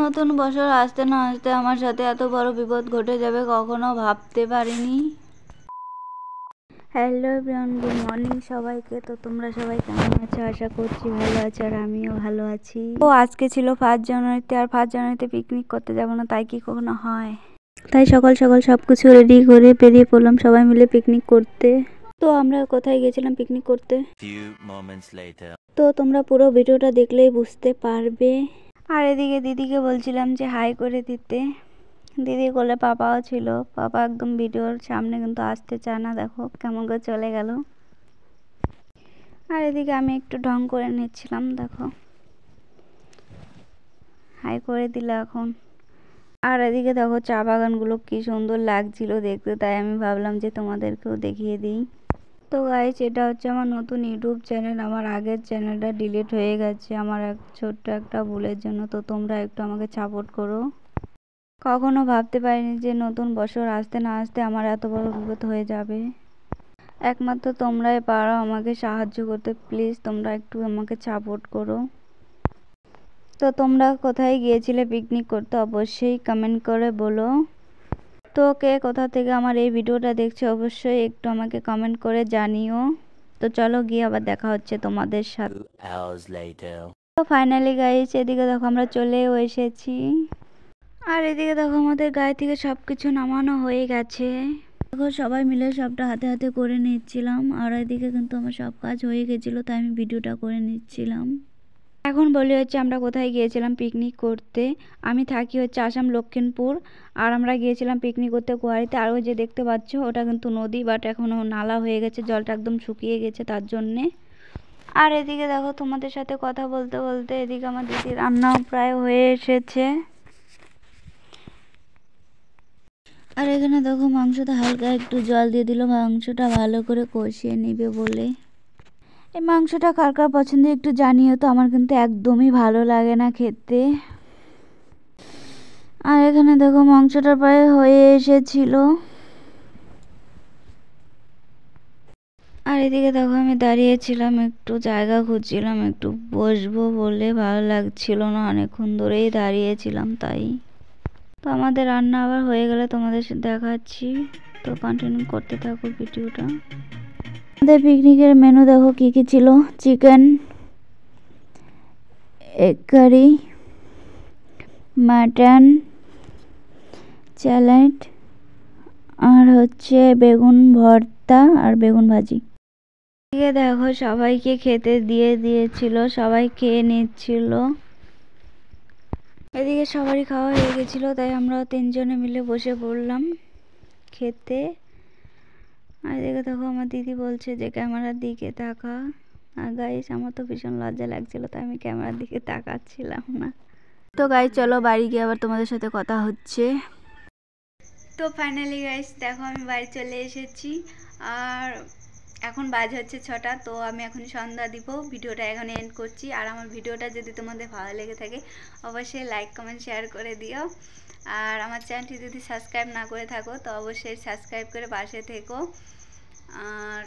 নতুন বছর আসতে না আসতে আমার সাথে এত বড় বিপদ ঘটে যাবে কখনো ভাবতে পারিনি। হ্যালো এভরিওয়ান, গুড মর্নিং সবাইকে। তো তোমরা সবাই কেমন আছো? আশা করছি ভালো আছো, আর আমিও ভালো আছি। তো আজকে ছিল 5 জানুয়ারিতে, আর 5 জানুয়ারিতে পিকনিক করতে যাবো না তাই কি কখনো হয়? তাই সকাল সকাল সব কিছু রেডি করে বেরিয়ে পড়লাম সবাই মিলে পিকনিক করতে। তো আমরা কোথায় গেছিলাম পিকনিক করতে, তো তোমরা পুরো ভিডিওটা দেখলেই বুঝতে পারবে। আর এদিকে দিদিকে বলছিলাম যে হাই করে দিতে, দিদি কোলে পাপাও ছিল। পাপা একদম ভিডিওর সামনে কিন্তু আসতে চায় না, দেখো কেমন করে চলে গেল। আর এদিকে আমি একটু ঢং করে নিচ্ছিলাম, দেখো হাই করে দিল এখন। আর এদিকে দেখো চা বাগানগুলো কি সুন্দর লাগছিল দেখতে, তাই আমি ভাবলাম যে তোমাদেরকেও দেখিয়ে দিই। তো গাইস, এটা হচ্ছে আমার নতুন ইউটিউব চ্যানেল। আমার আগের চ্যানেলটা ডিলিট হয়ে গেছে আমার এক ছোট্ট একটা ভুলের জন্য। তো তোমরা একটু আমাকে সাপোর্ট করো। কখনো ভাবতে পারিনি যে নতুন বছর আসতে না আসতে আমার এত বড় বিপদ হয়ে যাবে। একমাত্র তোমরাই পারো আমাকে সাহায্য করতে, প্লিজ তোমরা একটু আমাকে সাপোর্ট করো। তো তোমরা কোথায় গিয়েছিলে পিকনিক করতে অবশ্যই কমেন্ট করে বলো। তো কে কোথা থেকে আমার এই ভিডিওটা দেখছো অবশ্যই একটু আমাকে কমেন্ট করে জানিও। তো চলো গিয়ে আবার দেখা হচ্ছে তোমাদের সাথে। তো ফাইনালি গাইস, এদিকে দেখো আমরা চলেও এসেছি। আর এদিকে দেখো আমাদের গায়ে থেকে সব কিছু নামানো হয়ে গেছে। দেখো সবাই মিলে সবটা হাতে হাতে করে নিচ্ছিলাম। আর এদিকে কিন্তু আমার সব কাজ হয়ে গেছিলো, তাই আমি ভিডিওটা করে নিচ্ছিলাম। এখন বলি হচ্ছে আমরা কোথায় গিয়েছিলাম পিকনিক করতে। আমি থাকি হচ্ছে আসাম লক্ষ্মীপুর, আর আমরা গিয়েছিলাম পিকনিক করতে গুয়াহাটিতে। আর ওই যে দেখতে পাচ্ছ ওটা কিন্তু নদী, বাট এখনও নালা হয়ে গেছে, জলটা একদম শুকিয়ে গেছে তার জন্যে। আর এদিকে দেখো তোমাদের সাথে কথা বলতে বলতে এদিকে আমার দিদির রান্নাও প্রায় হয়ে এসেছে। আর এখানে দেখো মাংসটা হালকা একটু জল দিয়ে দিল মাংসটা ভালো করে কষিয়ে নিবে বলে। এই মাংসটা কার কার পছন্দ একটু জানিও তো, আমার কিন্তু একদমই ভালো লাগে না খেতে। আর এখানে দেখো মাংসটা প্রায় হয়ে এসেছিল। আর এদিকে দেখো আমি দাঁড়িয়েছিলাম, একটু জায়গা খুঁজছিলাম, একটু বসবো বলে, ভালো লাগছিল না, অনেকক্ষণ ধরেই দাঁড়িয়েছিলাম তাই। তো আমাদের রান্না আবার হয়ে গেলে তোমাদের সাথে দেখাচ্ছি। তো কন্টিনিউ করতে থাকো ভিডিওটা। আমাদের পিকনিকের মেনু দেখো কি কি ছিল। Chicken, egg curry, mutton, salad, আর হচ্ছে বেগুন ভর্তা আর বেগুন ভাজি। এদিকে দেখো সবাইকে খেতে দিয়ে দিয়েছিল, সবাই খেয়ে নিচ্ছিল। এদিকে সবারই খাওয়া হয়ে গেছিলো, তাই আমরা 3 জনে মিলে বসে পড়লাম খেতে। আর এদিকে দেখো আমার দিদি বলছে যে ক্যামেরার দিকে তাকা। আর গাইস, আমার তো ভীষণ লজ্জা লাগছিল, তাই আমি ক্যামেরার দিকে তাকাচ্ছিলাম না। তো গাইস চলো বাড়ি গিয়ে আবার তোমাদের সাথে কথা হচ্ছে। তো ফাইনালি গাইস দেখো আমি বাড়ি চলে এসেছি। আর এখন বাজে হচ্ছে 6টা। তো আমি এখন সন্ধ্যা দিব, ভিডিওটা এখন এন্ড করছি। আর আমার ভিডিওটা যদি তোমাদের ভালো লেগে থাকে অবশ্যই লাইক কমেন্ট শেয়ার করে দিও। আর আমার চ্যানেলটি যদি সাবস্ক্রাইব না করে থাকো তো অবশ্যই সাবস্ক্রাইব করে পাশে থেকো। আর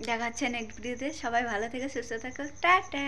দেখা হচ্ছে নেক্সট ভিডিওতে। সবাই ভালো থেকো, সুস্থ থাকো, টাটা।